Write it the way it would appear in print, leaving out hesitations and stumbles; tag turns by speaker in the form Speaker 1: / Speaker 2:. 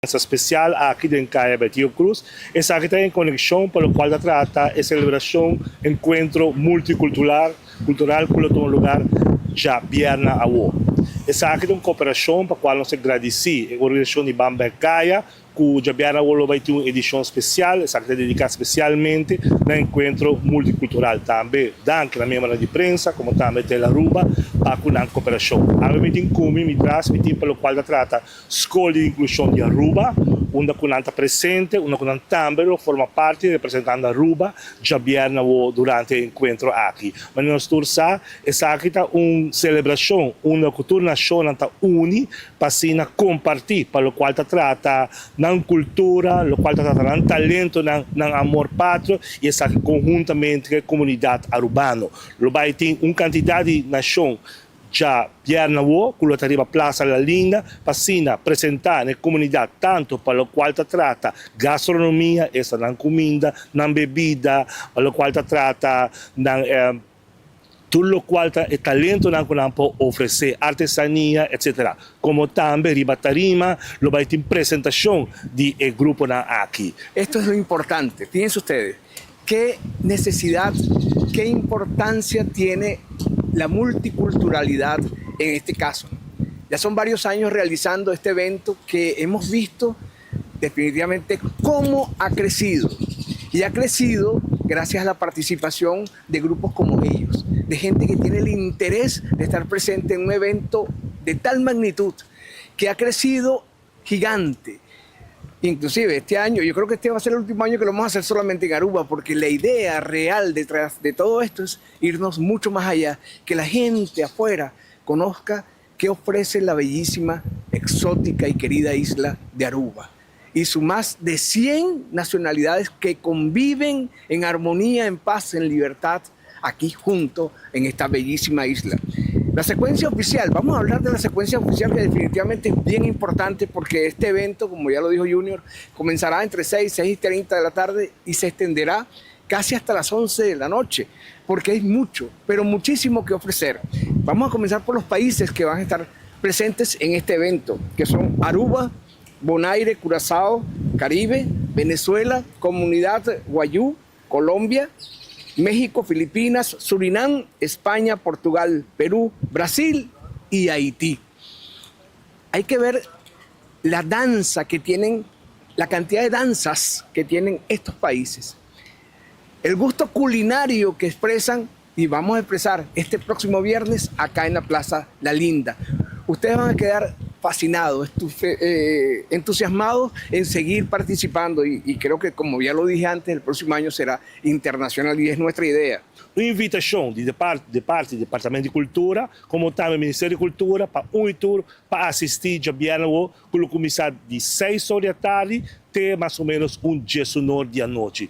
Speaker 1: especial aqui em Caia Betillo Cruz. Essa aqui tem conexão pelo qual trata a celebração encontro multicultural cultural que tem lugar já Bierna Awo. Essa aqui é uma cooperação para a qual nós agradecemos a organização de Bamba Caia, que já Bierna Awo vai ter uma edição especial, essa aqui é dedicada especialmente ao encontro multicultural também, tanto na minha de prensa, como também pela Aruba, para a cooperação. A gente me transmitir pelo qual trata Escola de Inclusão de Aruba, onde está presente, onde também forma parte representando Aruba, já Bierna Awo durante o encontro aqui. Mas nós torçamos, essa aqui é uma celebração, onde cultura nacional está uni, para assim compartilhar, pelo qual trata na cultura, lo qual trata na talento, na amor pátrio, e essa aqui conjuntamente com a comunidade arubana. Lo vai ter uma quantidade de nação já Bierna Awo, que arriva a Plaza La Linda, para assim apresentar na comunidade tanto para o qual trata gastronomia, essa na comida, na bebida, para o qual trata na tudo o qual é talento que não pode oferecer, artesania, etc. Como também riba tarima, lo vai ter apresentação de grupo aqui.
Speaker 2: Esto es lo importante. Fíjense ustedes, qué necesidad, qué importancia tiene la multiculturalidad en este caso. Ya son varios años realizando este evento que hemos visto definitivamente cómo ha crecido. Y ha crecido gracias a la participación de grupos como ellos, de gente que tiene el interés de estar presente en un evento de tal magnitud que ha crecido gigante. Inclusive este año, yo creo que este va a ser el último año que lo vamos a hacer solamente en Aruba, porque la idea real detrás de todo esto es irnos mucho más allá, que la gente afuera conozca qué ofrece la bellísima, exótica y querida isla de Aruba y sus más de 100 nacionalidades que conviven en armonía, en paz, en libertad, aquí junto en esta bellísima isla. La secuencia oficial, vamos a hablar de la secuencia oficial que definitivamente es bien importante porque este evento, como ya lo dijo Junior, comenzará entre 6 y 6:30 de la tarde y se extenderá casi hasta las 11 de la noche, porque hay mucho, pero muchísimo que ofrecer. Vamos a comenzar por los países que van a estar presentes en este evento, que son Aruba, Bonaire, Curazao, Caribe, Venezuela, Comunidad Guayú, Colombia, México, Filipinas, Surinam, España, Portugal, Perú, Brasil y Haití. Hay que ver la danza que tienen, la cantidad de danzas que tienen estos países. El gusto culinario que expresan y vamos a expresar este próximo viernes acá en la Plaza La Linda. Ustedes van a quedar fascinados, entusiasmados en seguir participando y creo que, como ya lo dije antes, el próximo año será internacional y es nuestra idea.
Speaker 1: Uma invitação de parte do Departamento de Cultura, como também do Ministério de Cultura, para um tour para assistir a Bierna Awo, que começar de 6 horas da tarde até mais ou menos 19 da noite.